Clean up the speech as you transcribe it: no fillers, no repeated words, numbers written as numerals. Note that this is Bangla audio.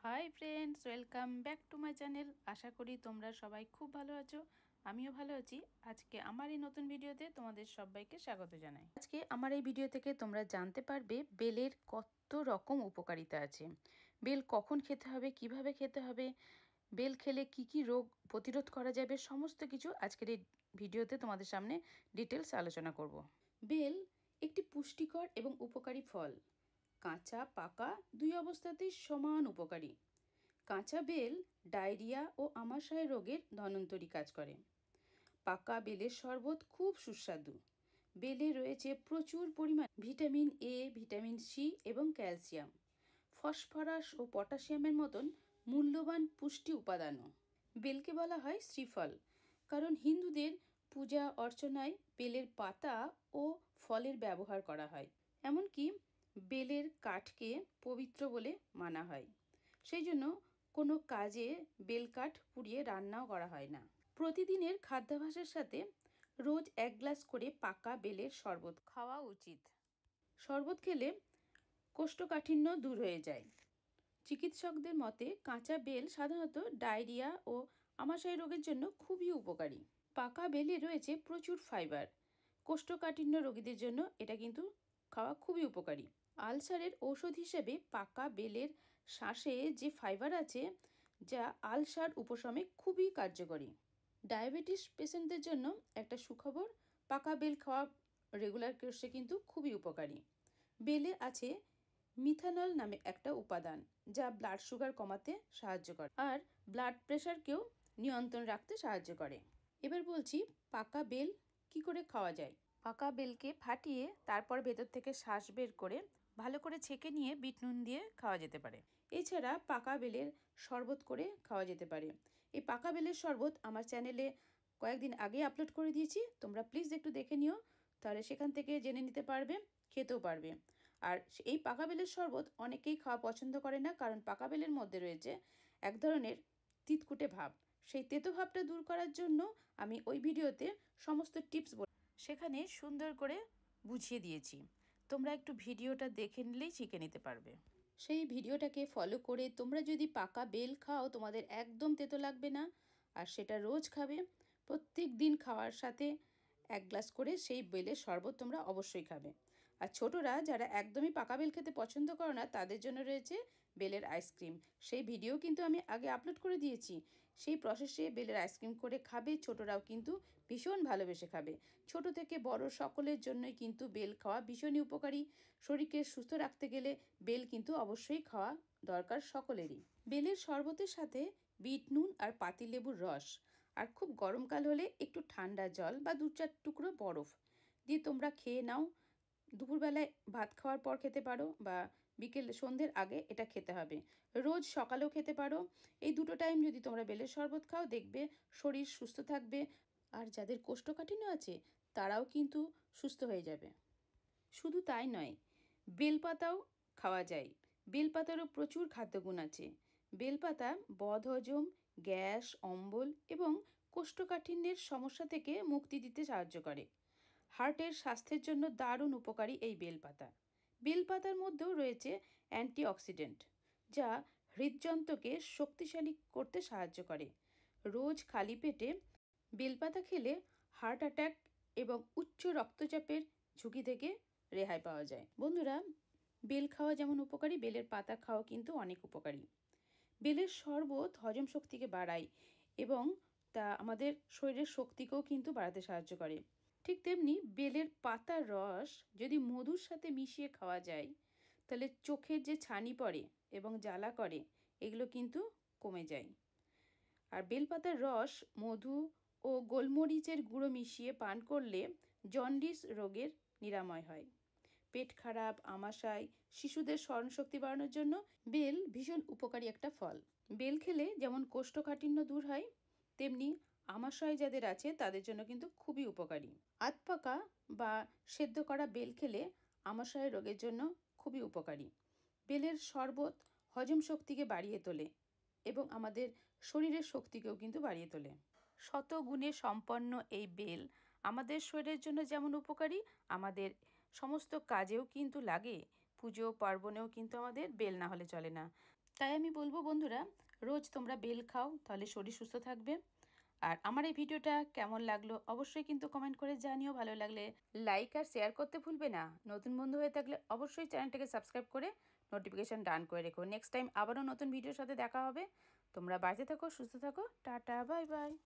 High friends, welcome back to my channel. আশা করি তোমরা সবাই খুব ভালো আছো, আমিও ভালো আছি। আজকে আমার এই নতুন ভিডিওতে তোমাদের সবাইকে স্বাগত জানাই। আজকে আমার এই ভিডিও থেকে তোমরা জানতে পারবে বেলের কত রকম উপকারিতা আছে, বেল কখন খেতে হবে, কিভাবে খেতে হবে, বেল খেলে কি কি রোগ প্রতিরোধ করা যাবে, সমস্ত কিছু আজকের এই ভিডিওতে তোমাদের সামনে ডিটেলস আলোচনা করব। বেল একটি পুষ্টিকর এবং উপকারী ফল। কাঁচা পাকা দুই অবস্থাতেই সমান উপকারী। কাঁচা বেল ডায়রিয়া ও আমাশয় রোগের ধন্বন্তরী কাজ করে। পাকা বেলের শরবত খুব সুস্বাদু। বেলে রয়েছে প্রচুর পরিমাণ ভিটামিন এ, ভিটামিন সি এবং ক্যালসিয়াম, ফসফরাস ও পটাশিয়ামের মতন মূল্যবান পুষ্টি উপাদানও। বেলকে বলা হয় শ্রীফল, কারণ হিন্দুদের পূজা অর্চনায় বেলের পাতা ও ফলের ব্যবহার করা হয়। এমনকি বেলের কাঠকে পবিত্র বলে মানা হয়, সেই জন্য কোনো কাজে বেল কাঠ পুড়িয়ে রান্নাও করা হয় না। প্রতিদিনের খাদ্যাভ্যাসের সাথে রোজ 1 গ্লাস করে পাকা বেলের শরবত খাওয়া উচিত। শরবত খেলে কোষ্ঠকাঠিন্য দূর হয়ে যায়। চিকিৎসকদের মতে কাঁচা বেল সাধারণত ডায়রিয়া ও আমাশয় রোগের জন্য খুবই উপকারী। পাকা বেলে রয়েছে প্রচুর ফাইবার। কোষ্ঠকাঠিন্য রোগীদের জন্য এটা কিন্তু খাওয়া খুবই উপকারী। আলসারের ঔষধ হিসেবে পাকা বেলের শাঁসে যে ফাইবার আছে, যা আলসার উপশমে খুবই কার্যকরী। ডায়াবেটিস পেশেন্টদের জন্য একটা সুখবর, পাকা বেল খাওয়া রেগুলার কোর্সে কিন্তু খুবই উপকারী। বেলে আছে মিথানল নামে একটা উপাদান, যা ব্লাড সুগার কমাতে সাহায্য করে আর ব্লাড প্রেশারকেও নিয়ন্ত্রণ রাখতে সাহায্য করে। এবার বলছি পাকা বেল কি করে খাওয়া যায়। পাকা বেলকে ফাটিয়ে তারপর ভেতর থেকে শাঁস বের করে ভালো করে ছেঁকে নিয়ে বিট নুন দিয়ে খাওয়া যেতে পারে। এছাড়া পাকা বেলের শরবত করে খাওয়া যেতে পারে। এই পাকা বেলের শরবত আমার চ্যানেলে কয়েকদিন আগে আপলোড করে দিয়েছি, তোমরা প্লিজ একটু দেখে নিও, তাহলে সেখান থেকে জেনে নিতে পারবে, খেতেও পারবে। আর এই পাকা বেলের শরবত অনেকেই খাওয়া পছন্দ করে না, কারণ পাকা বেলের মধ্যে রয়েছে এক ধরনের তিতকুটে ভাব। সেই তেতো ভাবটা দূর করার জন্য আমি ওই ভিডিওতে সমস্ত টিপস সেখানে সুন্দর করে বুঝিয়ে দিয়েছি। তোমরা একটু ভিডিওটা দেখে নিলেই শিখে নিতে পারবে। সেই ভিডিওটাকে ফলো করে তোমরা যদি পাকা বেল খাও, তোমাদের একদম তেতো লাগবে না, আর সেটা রোজ খাবে। প্রত্যেক দিন খাওয়ার সাথে 1 গ্লাস করে সেই বেলের শরবত তোমরা অবশ্যই খাবে। আর ছোটরা যারা একদমই পাকা বেল খেতে পছন্দ করো না, তাদের জন্য রয়েছে বেলের আইসক্রিম। সেই ভিডিও কিন্তু আমি আগে আপলোড করে দিয়েছি। সেই প্রসেসে বেলের আইসক্রিম করে খাবে, ছোটরাও কিন্তু ভীষণ ভালোবেসে খাবে। ছোট থেকে বড় সকলের জন্যই কিন্তু বেল খাওয়া ভীষণই উপকারী। শরীরকে সুস্থ রাখতে গেলে বেল কিন্তু অবশ্যই খাওয়া দরকার সকলেরই। বেলের শরবতের সাথে বিট নুন আর পাতিলেবুর রস, আর খুব গরমকাল হলে একটু ঠান্ডা জল বা 2-4 টুকরো বরফ দিয়ে তোমরা খেয়ে নাও। দুপুরবেলায় ভাত খাওয়ার পর খেতে পারো, বা বিকেল সন্ধ্যের আগে এটা খেতে হবে। রোজ সকালেও খেতে পারো। এই দুটো টাইম যদি তোমরা বেলের শরবত খাও, দেখবে শরীর সুস্থ থাকবে, আর যাদের কোষ্ঠকাঠিন্য আছে তারাও কিন্তু সুস্থ হয়ে যাবে। শুধু তাই নয়, বেলপাতাও খাওয়া যায়। বেলপাতারও প্রচুর খাদ্যগুণ আছে। বেলপাতা বদহজম, গ্যাস, অম্বল এবং কোষ্ঠকাঠিন্যের সমস্যা থেকে মুক্তি দিতে সাহায্য করে। হার্টের স্বাস্থ্যের জন্য দারুণ উপকারী এই বেলপাতা। বেলপাতার মধ্যেও রয়েছে অ্যান্টিঅক্সিডেন্ট, যা হৃদযন্ত্রকে শক্তিশালী করতে সাহায্য করে। রোজ খালি পেটে বেলপাতা খেলে হার্ট অ্যাটাক এবং উচ্চ রক্তচাপের ঝুঁকি থেকে রেহাই পাওয়া যায়। বন্ধুরা, বেল খাওয়া যেমন উপকারী, বেলের পাতা খাওয়া কিন্তু অনেক উপকারী। বেলের শরবত হজম শক্তিকে বাড়ায় এবং তা আমাদের শরীরের শক্তিকেও কিন্তু বাড়াতে সাহায্য করে। ঠিক তেমনি বেলের পাতার রস যদি মধুর সাথে মিশিয়ে খাওয়া যায়, তাহলে চোখের যে ছানি পড়ে এবং জ্বালা করে, এগুলো কিন্তু কমে যায়। আর বেলপাতার রস মধু ও গোলমরিচের গুঁড়ো মিশিয়ে পান করলে জন্ডিস রোগের নিরাময় হয়। পেট খারাপ, আমাশয়, শিশুদের স্মরণশক্তি বাড়ানোর জন্য বেল ভীষণ উপকারী একটা ফল। বেল খেলে যেমন কোষ্ঠকাঠিন্য দূর হয়, তেমনি আমাশয় যাদের আছে তাদের জন্য কিন্তু খুবই উপকারী। আধপাকা বা সেদ্ধ করা বেল খেলে আমাশয় রোগের জন্য খুবই উপকারী। বেলের শরবত হজম শক্তিকে বাড়িয়ে তোলে এবং আমাদের শরীরের শক্তিকেও কিন্তু বাড়িয়ে তোলে। শত গুণে সম্পন্ন এই বেল আমাদের শরীরের জন্য যেমন উপকারী, আমাদের সমস্ত কাজেও কিন্তু লাগে। পুজো পার্বণেও কিন্তু আমাদের বেল না হলে চলে না। তাই আমি বলবো বন্ধুরা, রোজ তোমরা বেল খাও, তাহলে শরীর সুস্থ থাকবে। আর আমার এই ভিডিওটা কেমন লাগলো অবশ্যই কিন্তু কমেন্ট করে জানিও। ভালো লাগলে লাইক আর শেয়ার করতে ভুলবে না। নতুন বন্ধু হয়ে থাকলে অবশ্যই চ্যানেলটাকে সাবস্ক্রাইব করে নোটিফিকেশান ডান করে রেখো। নেক্সট টাইম আবারও নতুন ভিডিওর সাথে দেখা হবে। তোমরা বাড়িতে থাকো, সুস্থ থাকো, টাটা, বাই বাই।